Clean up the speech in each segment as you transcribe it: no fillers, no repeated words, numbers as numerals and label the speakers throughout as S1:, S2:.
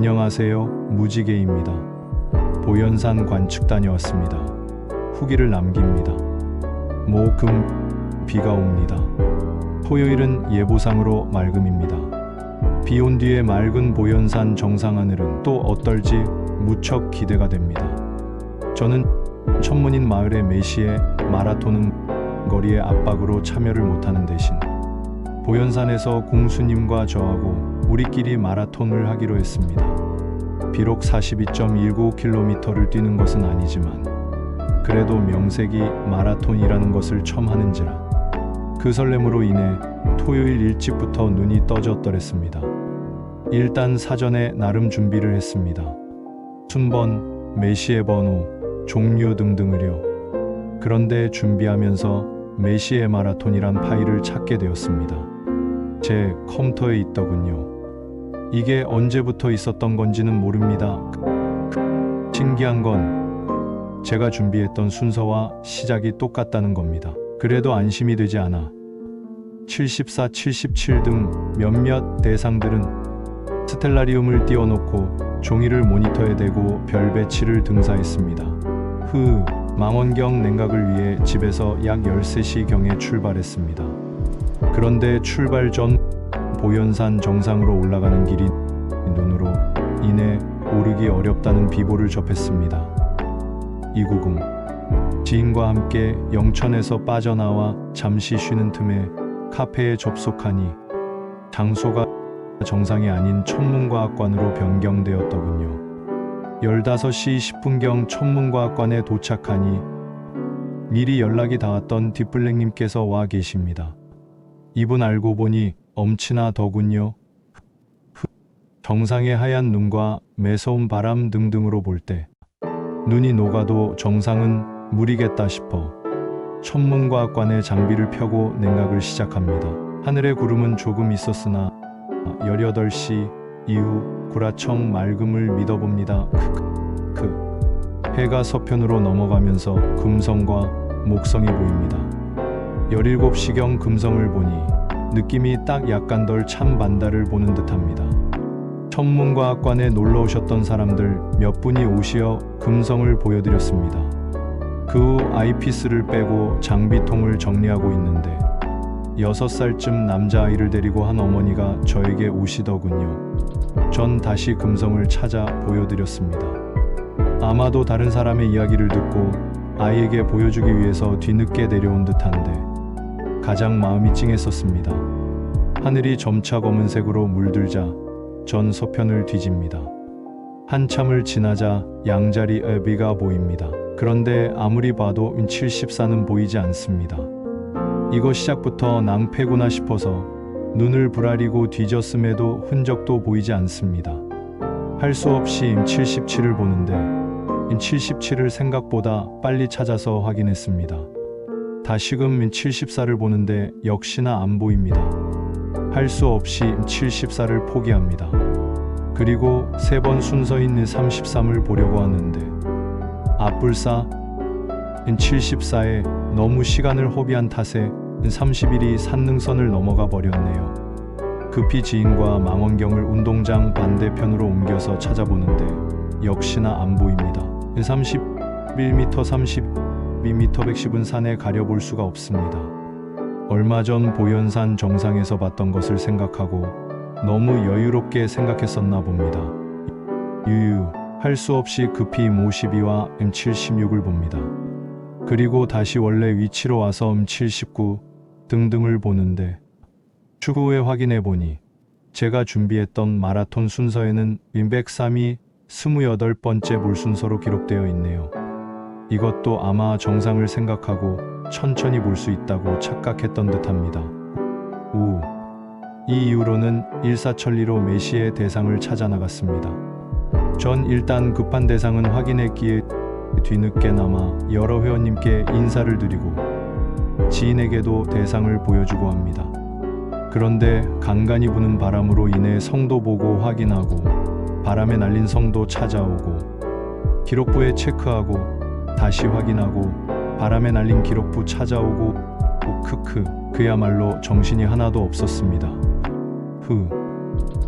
S1: 안녕하세요. 무지개입니다. 보현산 관측 다녀왔습니다. 후기를 남깁니다. 목, 금, 비가 옵니다. 토요일은 예보상으로 맑음입니다. 비 온 뒤에 맑은 보현산 정상 하늘은 또 어떨지 무척 기대가 됩니다. 저는 천문인 마을의 메시에 마라톤 거리의 압박으로 참여를 못하는 대신 보현산에서 공수님과 저하고 우리끼리 마라톤을 하기로 했습니다. 비록 42.19km를 뛰는 것은 아니지만 그래도 명색이 마라톤이라는 것을 처음 하는지라 그 설렘으로 인해 토요일 일찍부터 눈이 떠졌더랬습니다. 일단 사전에 나름 준비를 했습니다. 순번, 메시의 번호, 종류 등등을요. 그런데 준비하면서 메시의 마라톤이란 파일을 찾게 되었습니다. 제 컴퓨터에 있더군요. 이게 언제부터 있었던 건지는 모릅니다. 신기한 건 제가 준비했던 순서와 시작이 똑같다는 겁니다. 그래도 안심이 되지 않아 74, 77 등 몇몇 대상들은 스텔라리움을 띄워놓고 종이를 모니터에 대고 별 배치를 등사했습니다. 망원경 냉각을 위해 집에서 약 13시경에 출발했습니다. 그런데 출발 전 보현산 정상으로 올라가는 길이 눈으로 인해 오르기 어렵다는 비보를 접했습니다. 290 지인과 함께 영천에서 빠져나와 잠시 쉬는 틈에 카페에 접속하니 장소가 정상이 아닌 천문과학관으로 변경되었더군요. 15시 10분경 천문과학관에 도착하니 미리 연락이 닿았던 뒷블랙님께서 와 계십니다. 이분 알고 보니 엄친아 더군요. 정상의 하얀 눈과 매서운 바람 등등으로 볼 때 눈이 녹아도 정상은 무리겠다 싶어 천문과학관의 장비를 펴고 냉각을 시작합니다. 하늘에 구름은 조금 있었으나 18시 이후 구라청 맑음을 믿어봅니다. 해가 서편으로 넘어가면서 금성과 목성이 보입니다. 17시경 금성을 보니 느낌이 딱 약간 덜 찬 반달을 보는 듯합니다. 천문과학관에 놀러 오셨던 사람들 몇 분이 오시어 금성을 보여드렸습니다. 그 후 아이피스를 빼고 장비통을 정리하고 있는데 6살쯤 남자아이를 데리고 한 어머니가 저에게 오시더군요. 전 다시 금성을 찾아 보여드렸습니다. 아마도 다른 사람의 이야기를 듣고 아이에게 보여주기 위해서 뒤늦게 내려온 듯한데 가장 마음이 찡했었습니다. 하늘이 점차 검은색으로 물들자 전 서편을 뒤집니다. 한참을 지나자 양자리 비가 보입니다. 그런데 아무리 봐도 74는 보이지 않습니다. 이거 시작부터 낭패구나 싶어서 눈을 부라리고 뒤졌음에도 흔적도 보이지 않습니다. 할 수 없이 77을 보는데 77을 생각보다 빨리 찾아서 확인했습니다. 다시금 74를 보는데 역시나 안 보입니다. 할 수 없이 74를 포기합니다. 그리고 3번 순서인 33을 보려고 하는데 앞불사 74에 너무 시간을 허비한 탓에 31이 산능선을 넘어가 버렸네요. 급히 지인과 망원경을 운동장 반대편으로 옮겨서 찾아보는데 역시나 안 보입니다. 31m, 32m, 110은 산에 가려볼 수가 없습니다. 얼마 전 보현산 정상에서 봤던 것을 생각하고 너무 여유롭게 생각했었나 봅니다. 할 수 없이 급히 52와 76을 봅니다. 그리고 다시 원래 위치로 와서 79 등등을 보는데 추후에 확인해 보니 제가 준비했던 마라톤 순서에는 103이 28번째 물 순서로 기록되어 있네요. 이것도 아마 정상을 생각하고 천천히 볼 수 있다고 착각했던 듯합니다. 이 이후로는 일사천리로 메시의 대상을 찾아 나갔습니다. 전 일단 급한 대상은 확인했기에 뒤늦게나마 여러 회원님께 인사를 드리고 지인에게도 대상을 보여주고 합니다. 그런데 간간히 부는 바람으로 인해 성도 보고 확인하고 바람에 날린 성도 찾아오고 기록부에 체크하고 다시 확인하고 바람에 날린 기록부 찾아오고 그야말로 정신이 하나도 없었습니다.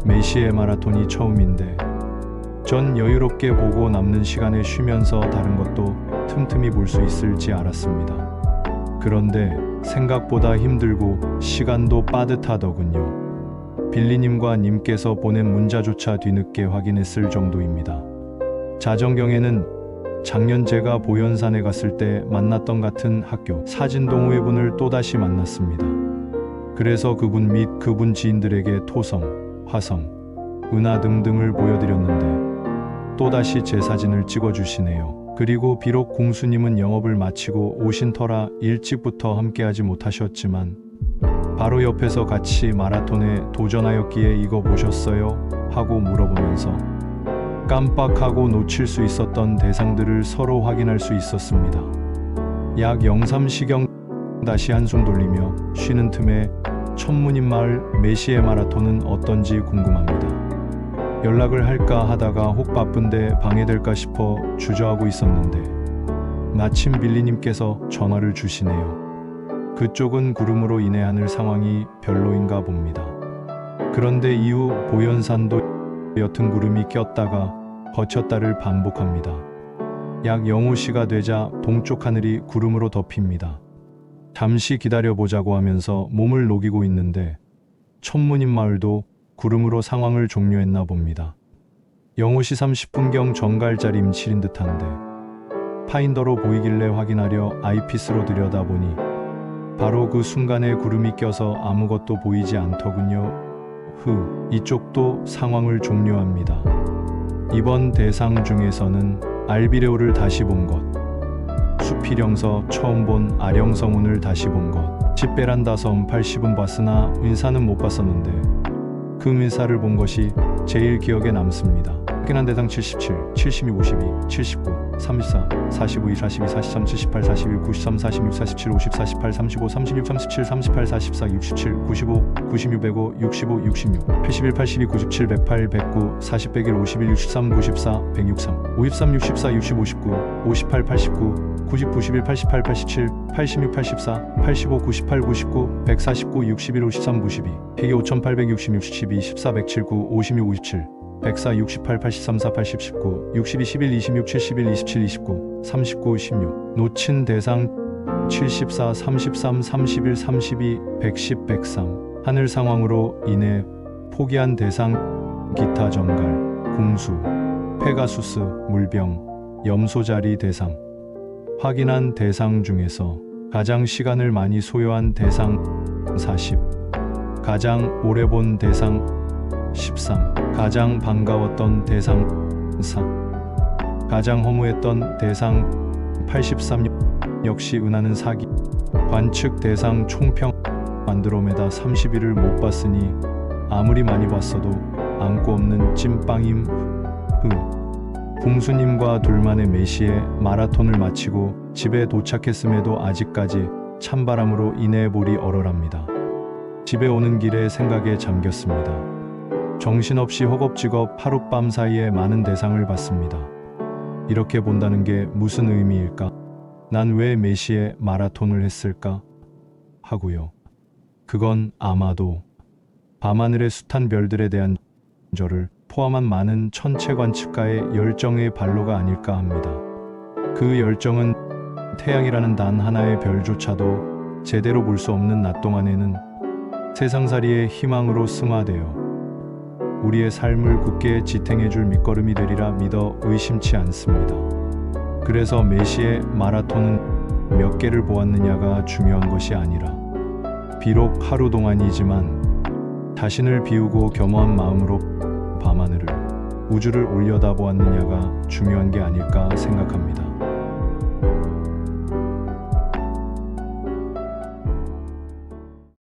S1: 메시의 마라톤이 처음인데 전 여유롭게 보고 남는 시간에 쉬면서 다른 것도 틈틈이 볼 수 있을지 알았습니다. 그런데 생각보다 힘들고 시간도 빠듯하더군요. 빌리님과 님께서 보낸 문자조차 뒤늦게 확인했을 정도입니다. 자정경에는 작년 제가 보현산에 갔을 때 만났던 같은 학교 사진 동호회분을 또다시 만났습니다. 그래서 그분 및 그분 지인들에게 토성, 화성, 은하 등등을 보여드렸는데 또다시 제 사진을 찍어주시네요. 그리고 비록 공수님은 영업을 마치고 오신 터라 일찍부터 함께하지 못하셨지만 바로 옆에서 같이 마라톤에 도전하였기에 이거 보셨어요? 하고 물어보면서 깜빡하고 놓칠 수 있었던 대상들을 서로 확인할 수 있었습니다. 약 03시경 다시 한숨 돌리며 쉬는 틈에 천문인 마을 메시의 마라톤은 어떤지 궁금합니다. 연락을 할까 하다가 혹 바쁜데 방해될까 싶어 주저하고 있었는데 마침 빌리님께서 전화를 주시네요. 그쪽은 구름으로 인해 하늘 상황이 별로인가 봅니다. 그런데 이후 보현산도 옅은 구름이 꼈다가 거쳤다를 반복합니다. 약 05시가 되자 동쪽 하늘이 구름으로 덮입니다. 잠시 기다려보자고 하면서 몸을 녹이고 있는데 천문인 마을도 구름으로 상황을 종료했나 봅니다. 05시 30분경 정갈자리 임칠인 듯한데 파인더로 보이길래 확인하려 아이피스로 들여다보니 바로 그 순간에 구름이 껴서 아무것도 보이지 않더군요. 이쪽도 상황을 종료합니다. 이번 대상 중에서는 알비레오를 다시 본 것, 수필영서 처음 본 아령성운을 다시 본 것, 집베란다섬 80은 봤으나 은사는 못 봤었는데 그 은사를 본 것이 제일 기억에 남습니다. 확인한 대상 77, 76, 52, 79, 34, 45, 42, 43, 78, 41, 93, 46, 47, 50, 48, 35, 36, 37, 38, 44, 67, 95, 96, 105, 65, 66, 81, 82, 97, 108, 109, 40, 101, 51, 63, 94, 163, 53, 64, 60, 59, 58, 89, 90, 91, 88, 87, 86, 84, 85, 98, 99, 149, 61, 53, 92, 102, 5866, 12, 14, 179, 56, 57, 104, 68, 83, 4, 80, 19, 62, 11, 26, 71, 27, 29, 39, 16 놓친 대상 74, 33, 31, 32, 110, 103 하늘 상황으로 인해 포기한 대상 기타 정갈, 궁수, 페가수스, 물병, 염소자리 대상 확인한 대상 중에서 가장 시간을 많이 소요한 대상 40 가장 오래 본 대상 13 가장 반가웠던 대상 4 가장 허무했던 대상 83 역시 은하는 사기 관측 대상 총평 안드로메다 31을 못 봤으니 아무리 많이 봤어도 안고 없는 찐빵임. 공수님과 둘만의 메시에 마라톤을 마치고 집에 도착했음에도 아직까지 찬바람으로 인해 볼이 얼얼합니다. 집에 오는 길에 생각에 잠겼습니다. 정신없이 허겁지겁 하룻밤 사이에 많은 대상을 봤습니다. 이렇게 본다는 게 무슨 의미일까? 난 왜 메시에 마라톤을 했을까? 하고요. 그건 아마도 밤하늘의 숱한 별들에 대한 저를 포함한 많은 천체 관측가의 열정의 발로가 아닐까 합니다. 그 열정은 태양이라는 단 하나의 별조차도 제대로 볼 수 없는 낮 동안에는 세상살이의 희망으로 승화되어 우리의 삶을 굳게 지탱해줄 밑거름이 되리라 믿어 의심치 않습니다. 그래서 메시의 마라톤은 몇 개를 보았느냐가 중요한 것이 아니라 비록 하루 동안이지만 자신을 비우고 겸허한 마음으로 밤하늘을 우주를 올려다보았느냐가 중요한 게 아닐까 생각합니다.